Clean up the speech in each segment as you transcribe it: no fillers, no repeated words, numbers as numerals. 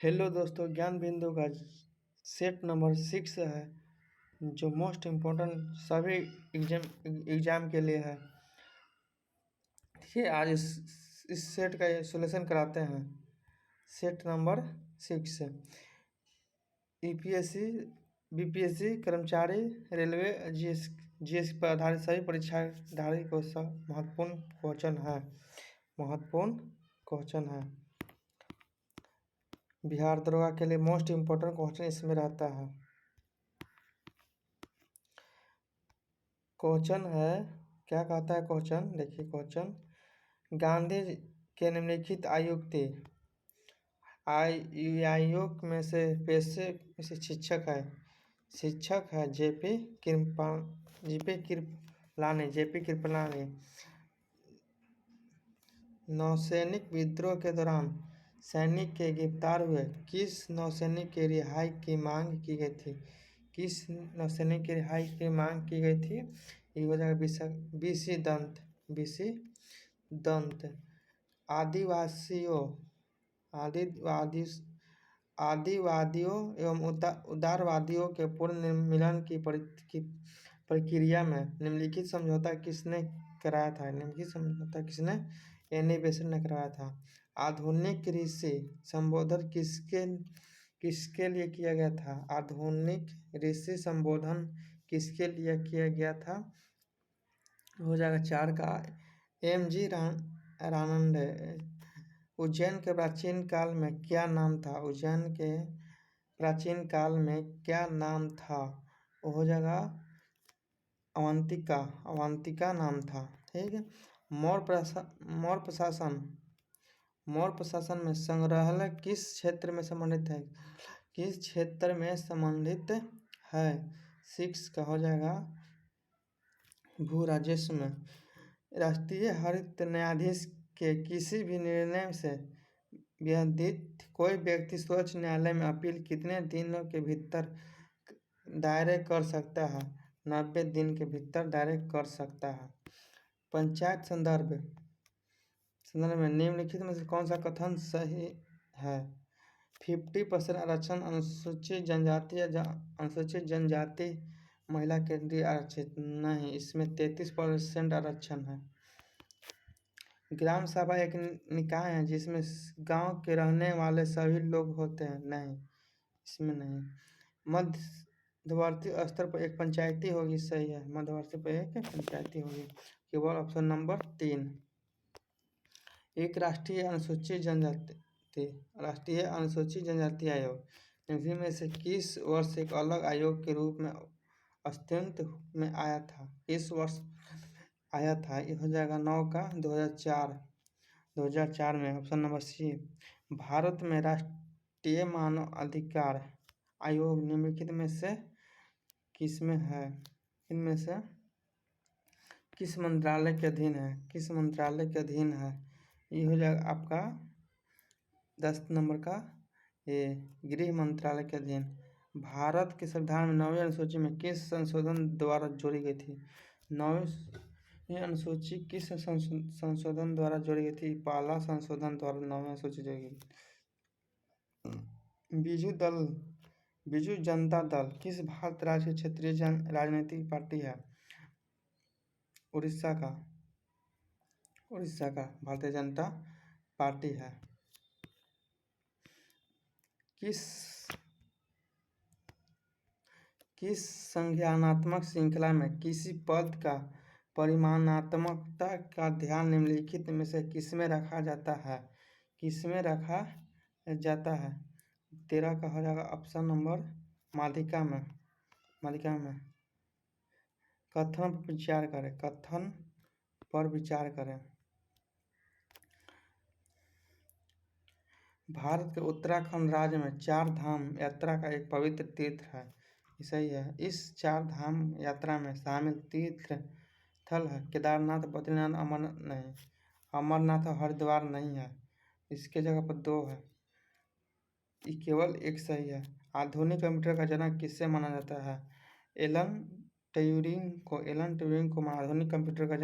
Hello दोस्तों, ज्ञान बिंदु का सेट नंबर 6 है जो मोस्ट इम्पोर्टेंट सभी एग्जाम के लिए है। देखिए आज इस सेट का सोल्यूशन कराते हैं। सेट नंबर 6 यूपीएससी, बीपीएससी, कर्मचारी, रेलवे, जीएस पर आधारित सभी परीक्षाधारी को महत्वपूर्ण क्वेश्चन है। बिहार दरोगा के लिए मोस्ट इम्पोर्टेंट क्वेश्चन इसमें रहता है। क्वेश्चन है, क्या कहता है क्वेश्चन? देखिए क्वेश्चन, गांधी के निम्नलिखित आयोग में से पेशे से शिक्षक है जेपी कृपलानी। नौसैनिक विद्रोह के दौरान सैनिक के गिरफ्तार हुए किस नौसैनिक की रिहाई की मांग की गई थी? किस नौसैनिक की रिहाई की मांग की गई थी? ये हो जाएगा बीसी दंत। आदिवादियों एवं उदारवादियों के पुनर्मिलन की प्रक्रिया में निम्नलिखित समझौता किसने कराया था? निम्नलिखित समझौता किसने? एनी बेसेंट ने कराया था। आधुनिक ऋषि संबोधन किसके लिए किया गया था? आधुनिक ऋषि संबोधन किसके लिए किया गया था? हो जाएगा 4 का एम.जी. रानंड। उज्जैन के प्राचीन काल में क्या नाम था? उज्जैन के प्राचीन काल में क्या नाम था? वो हो जाएगा अवंतिका नाम था। ठीक है। मौर्य प्रशासन में संग्रहालय किस क्षेत्र में संबंधित है? किस क्षेत्र में संबंधित है? 6 का हो जाएगा भू राजस्व में। राष्ट्रीय हरित न्यायाधीश के किसी भी निर्णय से व्यतीत कोई व्यक्ति सर्वोच्च न्यायालय में अपील कितने दिनों के भीतर दायर कर सकता है? 90 दिन के भीतर दायर कर सकता है। पंचायत संदर्भ में निम्नलिखित में से कौन सा कथन सही है? 50% आरक्षण अनुसूचित जनजाति महिला केंद्रीय आरक्षित नहीं, इसमें 33% आरक्षण है। ग्राम सभा एक निकाय है जिसमें गांव के रहने वाले सभी लोग होते हैं, नहीं इसमें नहीं। मध्यवर्ती स्तर पर एक पंचायती होगी, सही है, मध्यवर्ती पर एक पंचायती होगी। केवल ऑप्शन नंबर 3। एक राष्ट्रीय अनुसूचित जनजाति आयोग इन्हीं में से किस वर्ष एक अलग आयोग के रूप में अस्तित्व में आया था? इस वर्ष आया था, ये हो जाएगा 9 का 2004 में। ऑप्शन नंबर सी। भारत में राष्ट्रीय मानव अधिकार आयोग निम्नलिखित में से किसमें है? इनमें से किस मंत्रालय के अधीन है? किस मंत्रालय के अधीन है? ये हो जाएगा आपका 10 नंबर का ये गृह मंत्रालय के अधीन। भारत के संविधान में 9वीं अनुसूची में किस संशोधन द्वारा जोड़ी गई थी? 9वीं अनुसूची किस संशोधन द्वारा जोड़ी गई थी? पहला संशोधन द्वारा 9वीं अनुसूची जोड़ी गई। बीजू जनता दल किस भारत राज्य की क्षेत्रीय राजनीतिक पार्टी है? उड़ीसा का भारतीय जनता पार्टी है। किस संज्ञानात्मक श्रृंखला में किसी पद का परिमाणात्मकता का ध्यान निम्नलिखित में से किसमें रखा जाता है? 13 का हो जाएगा ऑप्शन नंबर माध्यिका में। कथन पर विचार करें। भारत के उत्तराखंड राज्य में 4 धाम यात्रा का एक पवित्र तीर्थ है, सही है। इस 4 धाम यात्रा में शामिल तीर्थ स्थल है केदारनाथ, बद्रीनाथ, अमरनाथ नहीं। अमरनाथ और हरिद्वार नहीं है, इसके जगह पर 2 है, ये केवल एक सही है। आधुनिक कंप्यूटर का जनक किससे माना जाता है? एलन ट्यूरिंग को आधुनिक कंप्यूटर का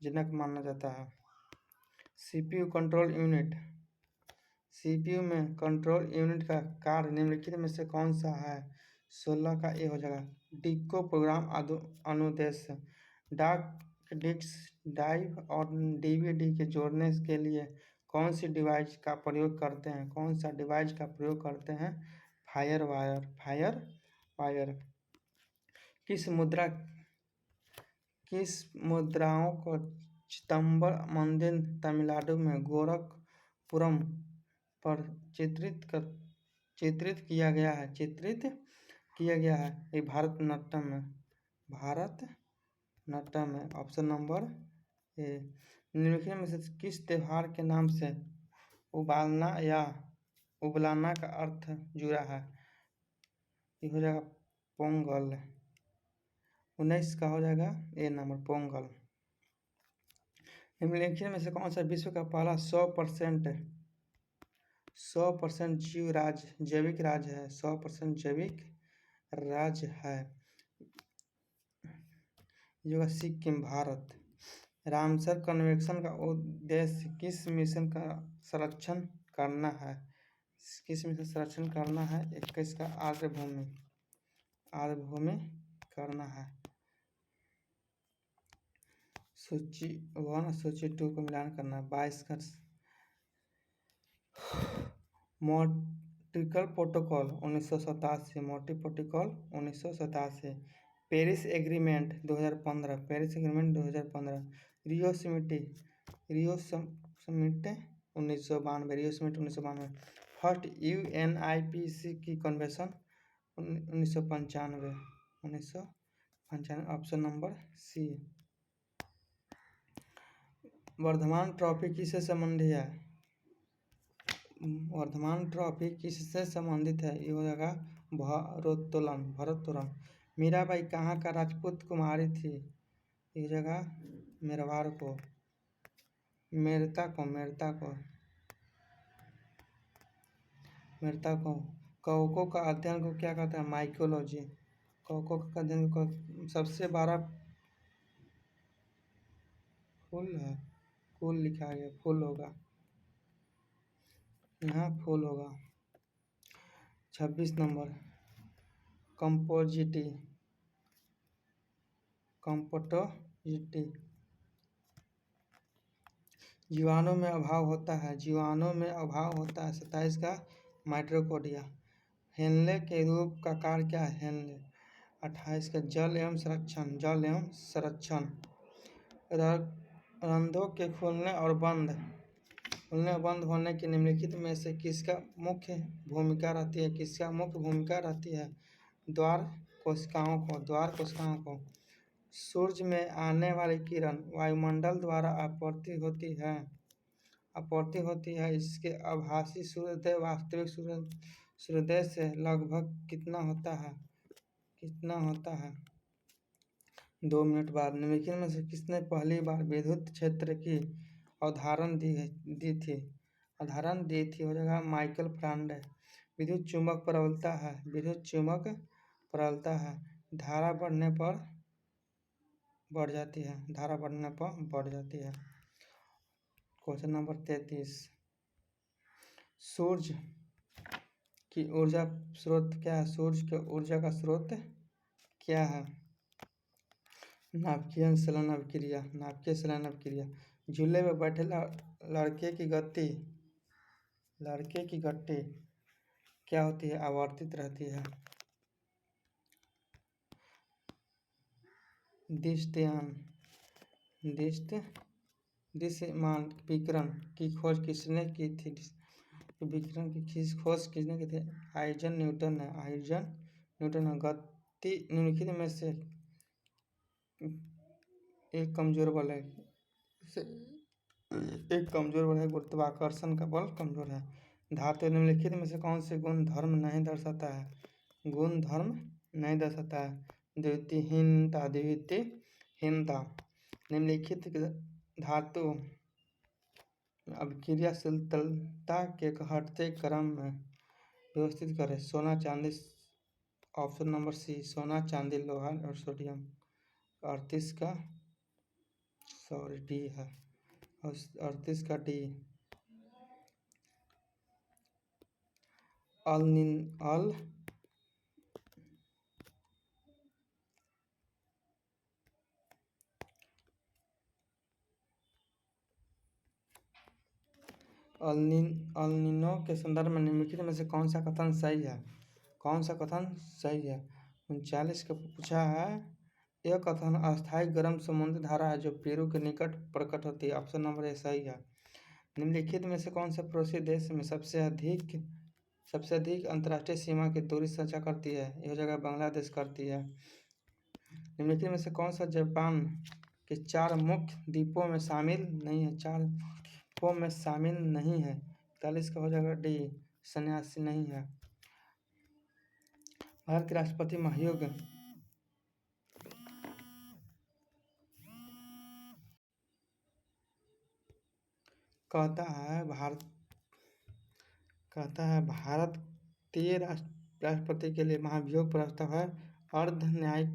जनक माना जाता है। सीपीयू में कंट्रोल यूनिट का कार्य निम्नलिखित में से कौन सा है? 16 का ए हो जाएगा। डिको प्रोग्राम अनुदेश डाक डिस्क ड्राइव और डीवीडी के जोड़ने के लिए कौन सी डिवाइस का प्रयोग करते हैं? कौन सा डिवाइस का प्रयोग करते हैं? Fire wire. किस मुद्राओं को चिदम्बर मंदिर तमिलनाडु में गोरखपुरम पर चित्रित किया गया है? ये भारतनाट्यम है। Option number A. निम्नलिखित में से किस त्योहार के नाम से उबालना या उबलाना का अर्थ जुड़ा है? ये हो जाएगा पोंगल। 19 का हो जाएगा ए नंबर पोंगल। निम्नलिखित में से कौन सा विश्व का पहला 100% जैविक राज्य है? 100% जैविक राज्य है जो सिक्किम, भारत। रामसर कन्वेंशन का उद्देश्य किस मिशन का संरक्षण करना है? 21 का आर्द्रभूमि करना है। सूची 1 सूची 2 को मिलान करना है। 22 का Montreal protocol 1987। Paris agreement 2015। Rio summit 1992। First UNIPC की convention 1995। Option number C. Vardhaman trophy किससे संबंधित है? ये हो जाएगा भरोत्तोलन। मीराबाई कहाँ का राजपूत कुमारी थी? ये जगह मेरवाड़ को। कवकों का अध्ययन को क्या कहते हैं? माइकोलॉजी। कवकों का अध्ययन को सबसे बड़ा फूल है। फूल लिखा गया, फूल होगा यहाँ, फूल होगा। 26 नंबर कंपोजिटी। जीवाणु में अभाव होता है। 27 का माइटोकॉन्ड्रिया। हेनले के रूप का कार्य क्या है? 28 का जल एवं संरक्षण। रंध्रों के खुलने और बंद होने की निम्नलिखित में से किसका मुख्य भूमिका रहती है? द्वार कोशिकाओं को। सूर्य में आने वाली किरण वायुमंडल द्वारा आपूर्ति होती है। इसके आभासी सूर्योदय वास्तविक सूर्योदय से लगभग कितना होता है? 2 मिनट बाद। निम्नलिखित में से किसने पहली बार विद्युत क्षेत्र की अवधारणा दी थी? हो जाएगा माइकल फैराडे। विद्युत चुंबक प्रबलता है। धारा बढ़ने पर बढ़ जाती है। Question number 33। सूर्य की ऊर्जा स्रोत क्या है? सूर्य की ऊर्जा का स्रोत क्या है? नाभिकीय संलयन अभिक्रिया। झूले में बैठे लड़के की गति क्या होती है? आवर्तित रहती है। दृश्यमान विकिरण की खोज किसने की थी? विकिरण की खोज किसने की थी? आइजन न्यूटन है। गति निम्नलिखित में से एक कमजोर बल है। गुरुत्वाकर्षण का बल कमजोर है। धातु निम्नलिखित में से कौन से गुण धर्म नहीं दर्शाता है? द्वितीयहीनता। निम्नलिखित धातु अभिक्रियाशीलता के घटते क्रम में व्यवस्थित करें। सोना चांदी। Option number C. सोना चांदी लोहा और सोडियम। 38 का डी है। 38 का डी। अल अल्निनो के संदर्भ में निम्नलिखित में से कौन सा कथन सही है? कौन सा कथन सही है? 39 का पूछा है। यह कथन अस्थायी गर्म समुद्री धारा है जो पेरू के निकट प्रकट होती है। ऑप्शन नंबर ए सही है। निम्नलिखित में से कौन सा पड़ोसी देश में सबसे अधिक अंतर्राष्ट्रीय सीमा की दूरी साझा करती है? यह जगह बांग्लादेश करती है। निम्नलिखित में से कौन सा जापान के 4 मुख्य द्वीपों में शामिल नहीं है? 4 द्वीपों में शामिल नहीं है। 41 का हो जाएगा डी, सन्यासी नहीं है। भारत के राष्ट्रपति महायोग कहता है भारतीय राष्ट्रपति के लिए महाभियोग प्रस्ताव है अर्ध न्यायिक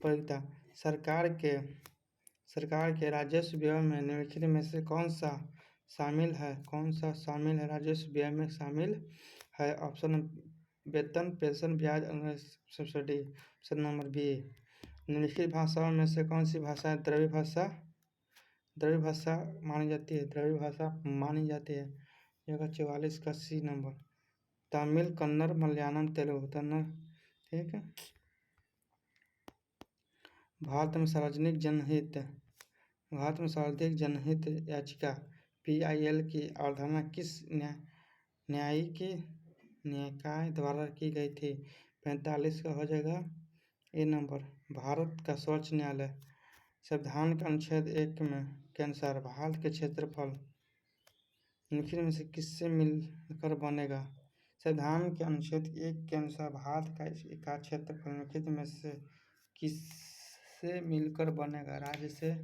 प्रयोक्ता सरकार के राजस्व व्यय में निम्नलिखित में से कौन सा शामिल है? राजस्व व्यय में शामिल है? ऑप्शन वेतन, पेंशन, ब्याज, सब्सिडी। Option number B. निम्नलिखित भाषाओं में से कौन सी भाषा द्रव्य भाषा मानी जाती है? यह 44 का सी नंबर। तमिल, कन्नड़, मलयालम, तेलुगु। ठीक है। भारत में सर्वाधिक जनहित याचिका PIL की अवधारणा किस न्यायिकाय द्वारा की गई थी? 45 का हो जाएगा ए नंबर, भारत का सर्वोच्च न्यायालय। संविधान के अनुच्छेद 1 के अनुसार भारत के क्षेत्रफल निम्नलिखित में से किससे मिलकर बनेगा? संविधान के अनुच्छेद 1 के अनुसार भारत का क्षेत्रफल निम्नलिखित में से किससे मिलकर बनेगा? राज्य से,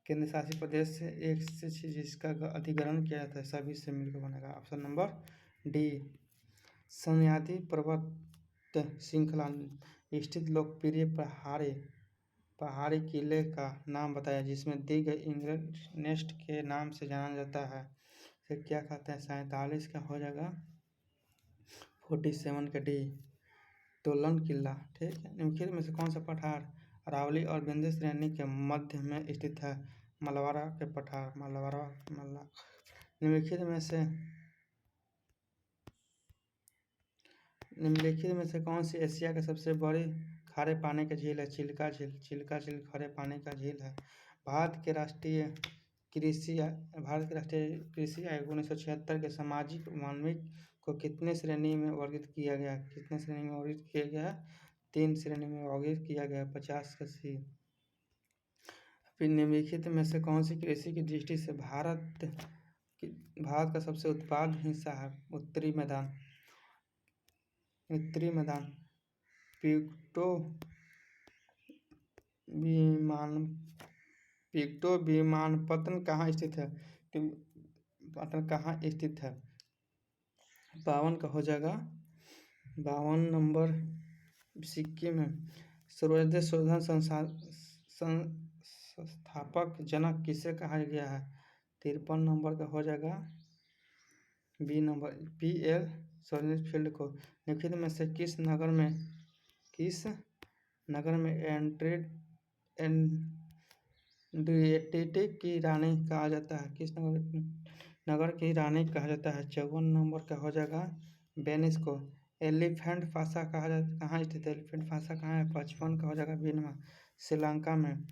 केंद्र शासित प्रदेश से, एक से जिसका अधिग्रहण किया जाता है, सभी से मिलकर बनेगा। Option number D. सह्याद्री पर्वत श्रृंखला स्थित लोकप्रिय पहाड़ी किले का नाम बताया जिसमें दी गई इंग्लैंड नेस्ट के नाम से जाना जाता है। फिर क्या कहते हैं? 47 का हो जाएगा 47 का डी, तोलन किला। ठीक है। निम्नलिखित में से कौन सा पठार अरावली और विंध्य श्रेणी के मध्य में स्थित है? मलवारा के पठार। निम्नलिखित में से कौन सी एशिया की सबसे बड़ी खारे पानी की झील है? चिल्का झील खारे पानी का झील है। भारत के राष्ट्रीय कृषि आयोग 1976 के सामाजिक मानविक को कितने श्रेणी में वर्गीकृत किया गया? 3 श्रेणी में वर्गीकृत किया गया। 50 का सी। फिर निम्नलिखित में से कौन सी कृषि की दृष्टि से भारत का सबसे उत्पाद हिस्सा है? उत्तरी मैदान। पिक्टो विमानपत्तन कहाँ स्थित है? 52 का हो जाएगा 52 नंबर, सिक्किम में। सर्वोदय शोधन संस्थापक जनक किसे कहा गया है? 53 नंबर का हो जाएगा बी नंबर, PL सॉलिडफील्ड को। निम्नलिखित में से किस नगर में एड्रियाटिक की रानी कहा जाता है? किस नगर की रानी कहा जाता है? 54 नंबर का हो जाएगा वेनिस को। एलिफेंट फासा कहाँ स्थित है? एलिफेंट फासा कहाँ है? 55 का हो जाएगा बी नंबर, श्रीलंका में।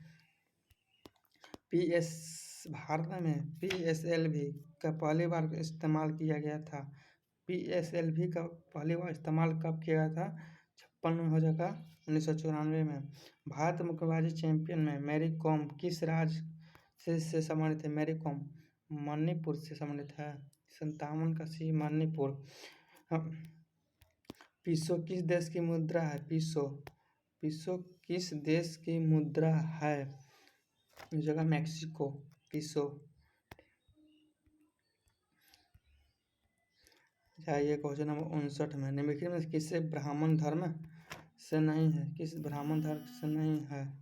भारत में PSLV का पहली बार इस्तेमाल किया गया था। PSLV का पहली बार इस्तेमाल कब किया गया था? 56 में हो जाएगा 1994 में। भारत मुक्केबाजी चैंपियन में मैरी कॉम किस राज्य से सम्मानित है? मैरी कॉम मणिपुर से सम्मानित है। 57 का सी, मणिपुर। पीसो किस देश की मुद्रा है? पीसो किस देश की मुद्रा है? इस जगह मैक्सिको। पीसो। चाहिए क्वेश्चन नंबर 59 में। निम्नलिखित में किसी ब्राह्मण धर्म से नहीं है? किस ब्राह्मण धर्म से नहीं है?